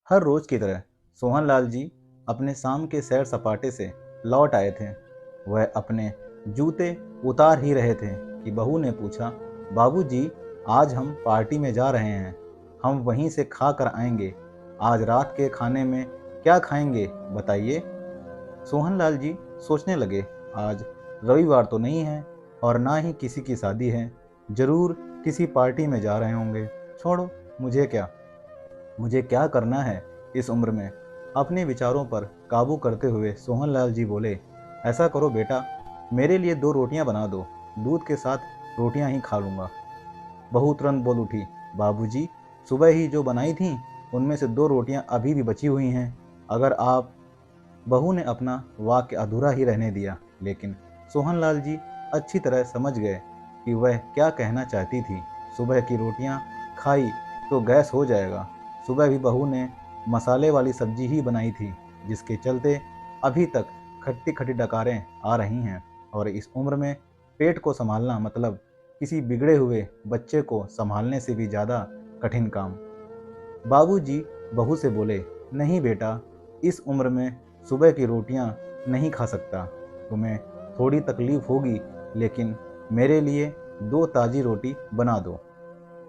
हर रोज की तरह सोहनलाल जी अपने शाम के सैर सपाटे से लौट आए थे। वह अपने जूते उतार ही रहे थे कि बहू ने पूछा, बाबूजी, आज हम पार्टी में जा रहे हैं। हम वहीं से खा कर आएंगे। आज रात के खाने में क्या खाएंगे बताइए। सोहनलाल जी सोचने लगे, आज रविवार तो नहीं है और ना ही किसी की शादी है। जरूर किसी पार्टी में जा रहे होंगे। छोड़ो, मुझे क्या करना है इस उम्र में। अपने विचारों पर काबू करते हुए सोहनलाल जी बोले, ऐसा करो बेटा, मेरे लिए 2 रोटियां बना दो। दूध के साथ रोटियां ही खा लूंगा। बहू तुरंत बोल उठी, बाबूजी, सुबह ही जो बनाई थी उनमें से 2 रोटियां अभी भी बची हुई हैं। अगर आप बहू ने अपना वाक्य अधूरा ही रहने दिया, लेकिन सोहनलाल जी अच्छी तरह समझ गए कि वह क्या कहना चाहती थी। सुबह की रोटियां खाई तो गैस हो जाएगा। सुबह भी बहू ने मसाले वाली सब्जी ही बनाई थी, जिसके चलते अभी तक खट्टी खट्टी डकारें आ रही हैं। और इस उम्र में पेट को संभालना मतलब किसी बिगड़े हुए बच्चे को संभालने से भी ज़्यादा कठिन काम। बाबूजी बहू से बोले, नहीं बेटा, इस उम्र में सुबह की रोटियां नहीं खा सकता। तुम्हें थोड़ी तकलीफ होगी, लेकिन मेरे लिए 2 ताज़ी रोटी बना दो।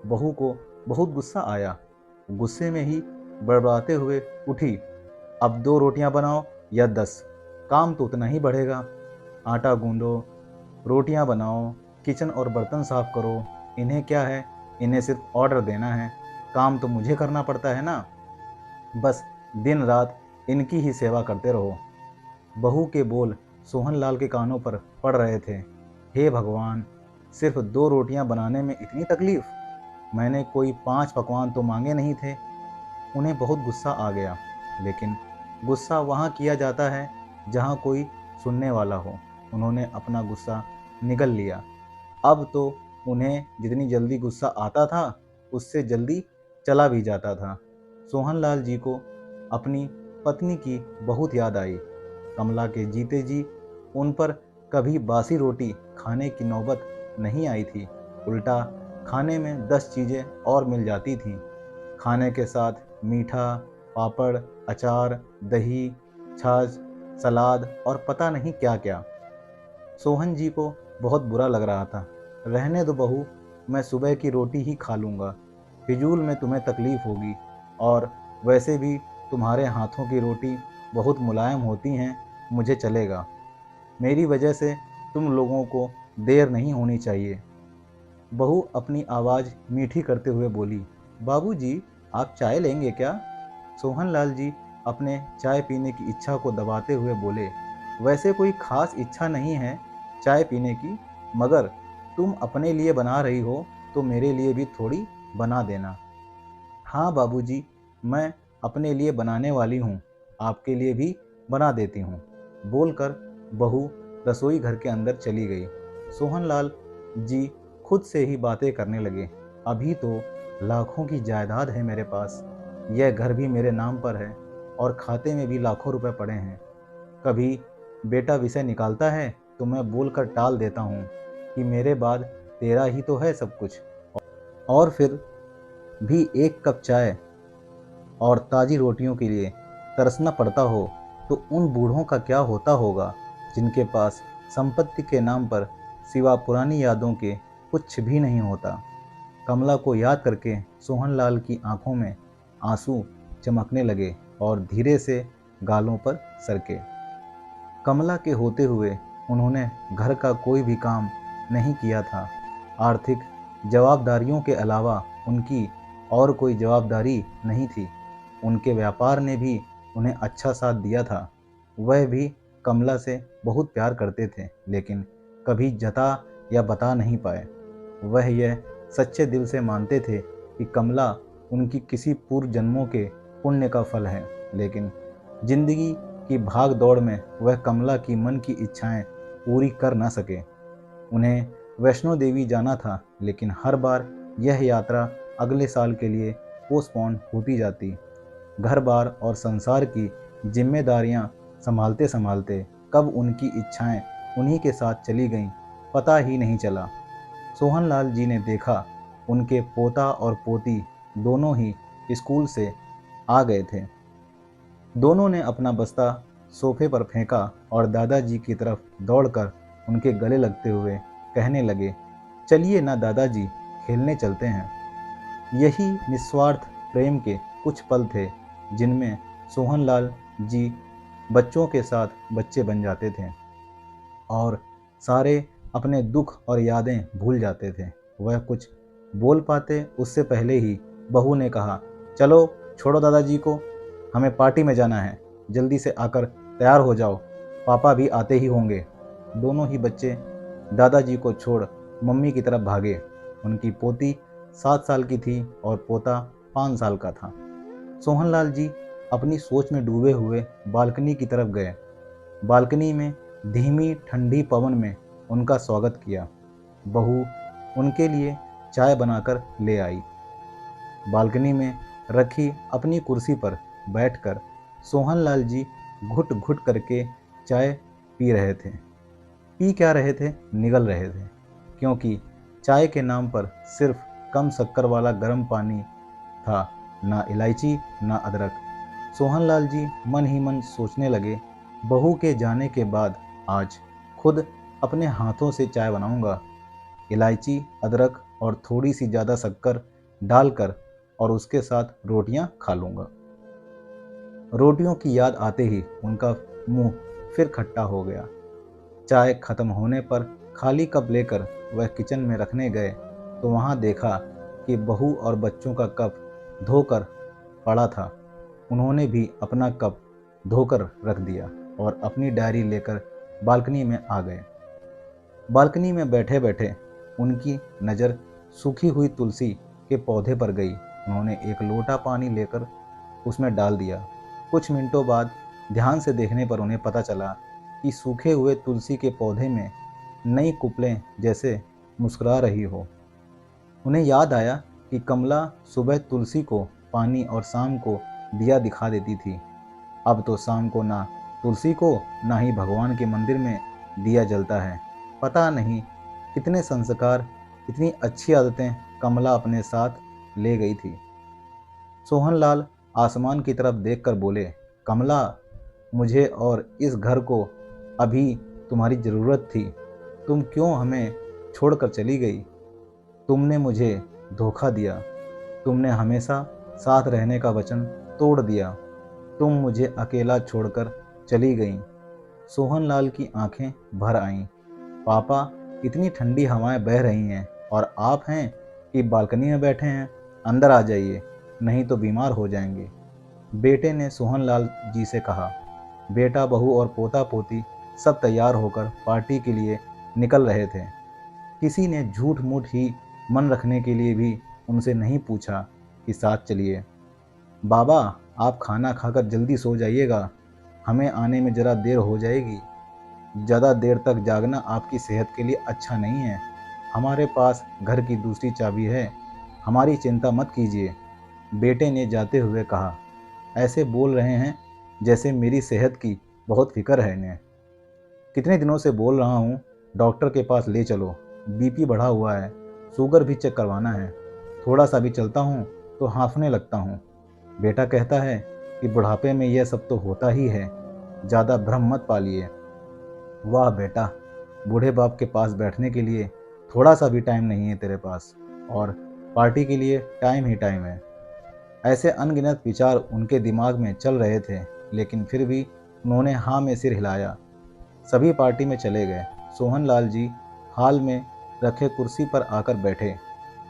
बहू को बहुत गुस्सा आया। गुस्से में ही बड़बड़ाते हुए उठी, अब 2 रोटियां बनाओ या 10, काम तो उतना ही बढ़ेगा। आटा गूंदो, रोटियां बनाओ, किचन और बर्तन साफ करो। इन्हें क्या है, इन्हें सिर्फ ऑर्डर देना है। काम तो मुझे करना पड़ता है ना। बस दिन रात इनकी ही सेवा करते रहो। बहू के बोल सोहनलाल के कानों पर पड़ रहे थे। हे भगवान, सिर्फ 2 रोटियां बनाने में इतनी तकलीफ। मैंने कोई 5 पकवान तो मांगे नहीं थे। उन्हें बहुत गुस्सा आ गया, लेकिन गुस्सा वहाँ किया जाता है जहाँ कोई सुनने वाला हो। उन्होंने अपना गुस्सा निगल लिया। अब तो उन्हें जितनी जल्दी गुस्सा आता था, उससे जल्दी चला भी जाता था। सोहनलाल जी को अपनी पत्नी की बहुत याद आई। कमला के जीते जी उन पर कभी बासी रोटी खाने की नौबत नहीं आई थी। उल्टा खाने में 10 चीज़ें और मिल जाती थीं। खाने के साथ मीठा, पापड़, अचार, दही, छाछ, सलाद और पता नहीं क्या क्या। सोहन जी को बहुत बुरा लग रहा था। रहने दो बहू, मैं सुबह की रोटी ही खा लूँगा। फिजूल में तुम्हें तकलीफ होगी, और वैसे भी तुम्हारे हाथों की रोटी बहुत मुलायम होती हैं। मुझे चलेगा। मेरी वजह से तुम लोगों को देर नहीं होनी चाहिए। बहू अपनी आवाज़ मीठी करते हुए बोली, बाबूजी, आप चाय लेंगे क्या? सोहनलाल जी अपने चाय पीने की इच्छा को दबाते हुए बोले, वैसे कोई खास इच्छा नहीं है चाय पीने की, मगर तुम अपने लिए बना रही हो तो मेरे लिए भी थोड़ी बना देना। हाँ बाबूजी, मैं अपने लिए बनाने वाली हूँ, आपके लिए भी बना देती हूँ। बोलकर बहू रसोई घर के अंदर चली गई। सोहनलाल जी खुद से ही बातें करने लगे, अभी तो लाखों की जायदाद है मेरे पास। यह घर भी मेरे नाम पर है और खाते में भी लाखों रुपए पड़े हैं। कभी बेटा विषय निकालता है तो मैं बोलकर टाल देता हूँ कि मेरे बाद तेरा ही तो है सब कुछ। और फिर भी 1 कप चाय और ताज़ी रोटियों के लिए तरसना पड़ता हो तो उन बूढ़ों का क्या होता होगा, जिनके पास संपत्ति के नाम पर सिवा पुरानी यादों के कुछ भी नहीं होता। कमला को याद करके सोहनलाल की आंखों में आंसू चमकने लगे और धीरे से गालों पर सरके। कमला के होते हुए उन्होंने घर का कोई भी काम नहीं किया था। आर्थिक जवाबदारियों के अलावा उनकी और कोई जवाबदारी नहीं थी। उनके व्यापार ने भी उन्हें अच्छा साथ दिया था। वह भी कमला से बहुत प्यार करते थे, लेकिन कभी जता या बता नहीं पाए। वह यह सच्चे दिल से मानते थे कि कमला उनकी किसी पूर्व जन्मों के पुण्य का फल है, लेकिन जिंदगी की भाग दौड़ में वह कमला की मन की इच्छाएं पूरी कर न सके। उन्हें वैष्णो देवी जाना था, लेकिन हर बार यह यात्रा अगले साल के लिए पोस्टपोन होती जाती। घर बार और संसार की जिम्मेदारियां संभालते संभालते कब उनकी इच्छाएं उन्हीं के साथ चली गईं, पता ही नहीं चला। सोहनलाल जी ने देखा, उनके पोता और पोती दोनों ही स्कूल से आ गए थे। दोनों ने अपना बस्ता सोफे पर फेंका और दादाजी की तरफ दौड़कर उनके गले लगते हुए कहने लगे, चलिए ना दादाजी, खेलने चलते हैं। यही निस्वार्थ प्रेम के कुछ पल थे जिनमें सोहनलाल जी बच्चों के साथ बच्चे बन जाते थे और सारे अपने दुख और यादें भूल जाते थे। वह कुछ बोल पाते उससे पहले ही बहू ने कहा, चलो छोड़ो दादाजी को, हमें पार्टी में जाना है, जल्दी से आकर तैयार हो जाओ, पापा भी आते ही होंगे। दोनों ही बच्चे दादाजी को छोड़ मम्मी की तरफ भागे। उनकी पोती 7 साल की थी और पोता 5 साल का था। सोहनलाल जी अपनी सोच में डूबे हुए बालकनी की तरफ गए। बालकनी में धीमी ठंडी पवन में उनका स्वागत किया। बहू उनके लिए चाय बनाकर ले आई। बालकनी में रखी अपनी कुर्सी पर बैठकर सोहनलाल जी घुट घुट करके चाय पी रहे थे। पी क्या रहे थे, निगल रहे थे, क्योंकि चाय के नाम पर सिर्फ कम शक्कर वाला गर्म पानी था, ना इलायची ना अदरक। सोहनलाल जी मन ही मन सोचने लगे, बहू के जाने के बाद आज खुद अपने हाथों से चाय बनाऊंगा, इलायची अदरक और थोड़ी सी ज़्यादा शक्कर डालकर, और उसके साथ रोटियां खा लूँगा। रोटियों की याद आते ही उनका मुंह फिर खट्टा हो गया। चाय खत्म होने पर खाली कप लेकर वह किचन में रखने गए तो वहां देखा कि बहू और बच्चों का कप धोकर पड़ा था। उन्होंने भी अपना कप धोकर रख दिया और अपनी डायरी लेकर बालकनी में आ गए। बालकनी में बैठे बैठे उनकी नज़र सूखी हुई तुलसी के पौधे पर गई। उन्होंने एक लोटा पानी लेकर उसमें डाल दिया। कुछ मिनटों बाद ध्यान से देखने पर उन्हें पता चला कि सूखे हुए तुलसी के पौधे में नई कुपलें जैसे मुस्कुरा रही हो। उन्हें याद आया कि कमला सुबह तुलसी को पानी और शाम को दिया दिखा देती थी। अब तो शाम को ना तुलसी को ना ही भगवान के मंदिर में दिया जलता है। पता नहीं कितने संस्कार, इतनी अच्छी आदतें कमला अपने साथ ले गई थी। सोहनलाल आसमान की तरफ देखकर बोले, कमला, मुझे और इस घर को अभी तुम्हारी ज़रूरत थी। तुम क्यों हमें छोड़कर चली गई? तुमने मुझे धोखा दिया। तुमने हमेशा साथ रहने का वचन तोड़ दिया। तुम मुझे अकेला छोड़कर चली गई। सोहनलाल की आंखें भर आईं। पापा, इतनी ठंडी हवाएं बह रही हैं और आप हैं कि बालकनी में बैठे हैं। अंदर आ जाइए, नहीं तो बीमार हो जाएंगे। बेटे ने सोहनलाल जी से कहा। बेटा, बहू और पोता पोती सब तैयार होकर पार्टी के लिए निकल रहे थे। किसी ने झूठ मूठ ही मन रखने के लिए भी उनसे नहीं पूछा कि साथ चलिए। बाबा, आप खाना खाकर जल्दी सो जाइएगा, हमें आने में ज़रा देर हो जाएगी। ज़्यादा देर तक जागना आपकी सेहत के लिए अच्छा नहीं है। हमारे पास घर की दूसरी चाबी है, हमारी चिंता मत कीजिए, बेटे ने जाते हुए कहा। ऐसे बोल रहे हैं जैसे मेरी सेहत की बहुत फिक्र है इन्हें। कितने दिनों से बोल रहा हूँ, डॉक्टर के पास ले चलो, बीपी बढ़ा हुआ है, शुगर भी चेक करवाना है। थोड़ा सा भी चलता हूँ तो हाँफने लगता हूँ। बेटा कहता है कि बुढ़ापे में यह सब तो होता ही है, ज़्यादा भ्रम मत पालिए। वाह बेटा, बूढ़े बाप के पास बैठने के लिए थोड़ा सा भी टाइम नहीं है तेरे पास, और पार्टी के लिए टाइम ही टाइम है। ऐसे अनगिनत विचार उनके दिमाग में चल रहे थे, लेकिन फिर भी उन्होंने हाँ में सिर हिलाया। सभी पार्टी में चले गए। सोहनलाल जी हाल में रखे कुर्सी पर आकर बैठे।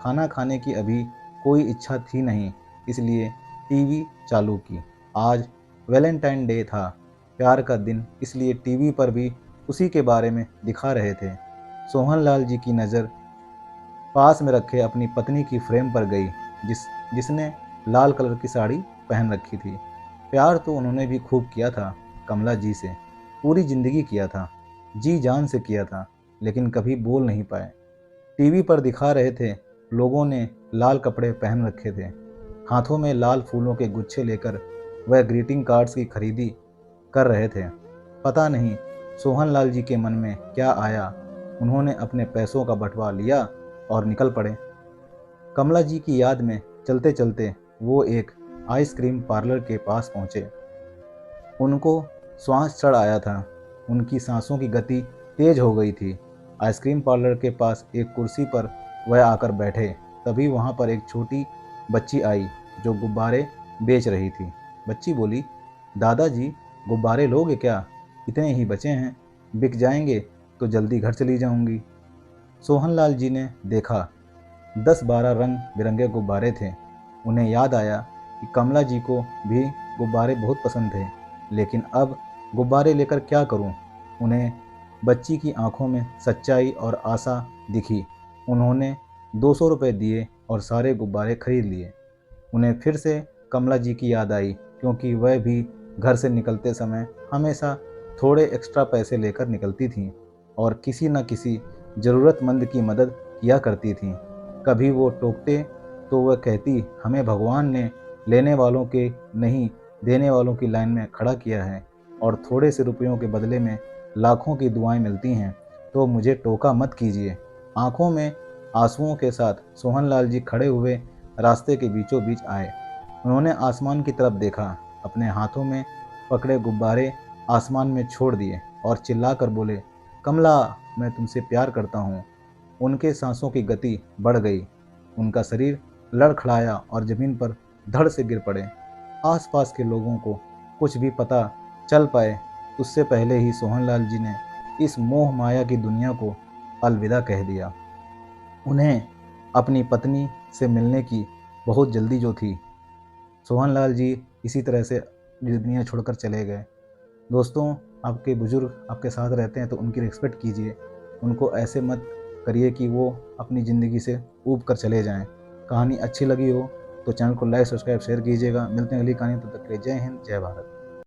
खाना खाने की अभी कोई इच्छा थी नहीं, इसलिए टीवी चालू की। आज वैलेंटाइन डे था, प्यार का दिन, इसलिए टीवी पर भी उसी के बारे में दिखा रहे थे। सोहनलाल जी की नज़र पास में रखे अपनी पत्नी की फ्रेम पर गई, जिसने लाल कलर की साड़ी पहन रखी थी। प्यार तो उन्होंने भी खूब किया था कमला जी से, पूरी जिंदगी किया था, जी जान से किया था, लेकिन कभी बोल नहीं पाए। टीवी पर दिखा रहे थे, लोगों ने लाल कपड़े पहन रखे थे, हाथों में लाल फूलों के गुच्छे लेकर वह ग्रीटिंग कार्ड्स की खरीदी कर रहे थे। पता नहीं सोहनलाल जी के मन में क्या आया, उन्होंने अपने पैसों का बंटवा लिया और निकल पड़े। कमला जी की याद में चलते चलते वो एक आइसक्रीम पार्लर के पास पहुँचे। उनको श्वास चढ़ आया था। उनकी सांसों की गति तेज हो गई थी। आइसक्रीम पार्लर के पास एक कुर्सी पर वह आकर बैठे। तभी वहाँ पर एक छोटी बच्ची आई जो गुब्बारे बेच रही थी। बच्ची बोली, दादाजी गुब्बारे लोगे क्या? इतने ही बचे हैं, बिक जाएंगे तो जल्दी घर चली जाऊंगी। सोहनलाल जी ने देखा 10-12 रंग बिरंगे गुब्बारे थे। उन्हें याद आया कि कमला जी को भी गुब्बारे बहुत पसंद थे, लेकिन अब गुब्बारे लेकर क्या करूं? उन्हें बच्ची की आंखों में सच्चाई और आशा दिखी। उन्होंने 200 रुपये दिए और सारे गुब्बारे खरीद लिए। उन्हें फिर से कमला जी की याद आई, क्योंकि वह भी घर से निकलते समय हमेशा थोड़े एक्स्ट्रा पैसे लेकर निकलती थीं और किसी न किसी ज़रूरतमंद की मदद किया करती थीं। कभी वो टोकते तो वह कहती, हमें भगवान ने लेने वालों के नहीं, देने वालों की लाइन में खड़ा किया है और थोड़े से रुपयों के बदले में लाखों की दुआएं मिलती हैं, तो मुझे टोका मत कीजिए। आंखों में आंसुओं के साथ सोहनलाल जी खड़े हुए रास्ते के बीचों बीच आए। उन्होंने आसमान की तरफ देखा, अपने हाथों में पकड़े गुब्बारे आसमान में छोड़ दिए और चिल्लाकर बोले, कमला, मैं तुमसे प्यार करता हूँ। उनके सांसों की गति बढ़ गई। उनका शरीर लड़खड़ाया और जमीन पर धड़ से गिर पड़े। आसपास के लोगों को कुछ भी पता चल पाए उससे पहले ही सोहनलाल जी ने इस मोह माया की दुनिया को अलविदा कह दिया। उन्हें अपनी पत्नी से मिलने की बहुत जल्दी जो थी। सोहनलाल जी इसी तरह से ये दुनिया छोड़कर चले गए। दोस्तों, आपके बुजुर्ग आपके साथ रहते हैं तो उनकी रिस्पेक्ट कीजिए। उनको ऐसे मत करिए कि वो अपनी ज़िंदगी से ऊब कर चले जाएं। कहानी अच्छी लगी हो तो चैनल को लाइक, सब्सक्राइब, शेयर कीजिएगा। मिलते हैं अगली कहानी, तब तक के लिए जय हिंद, जय भारत।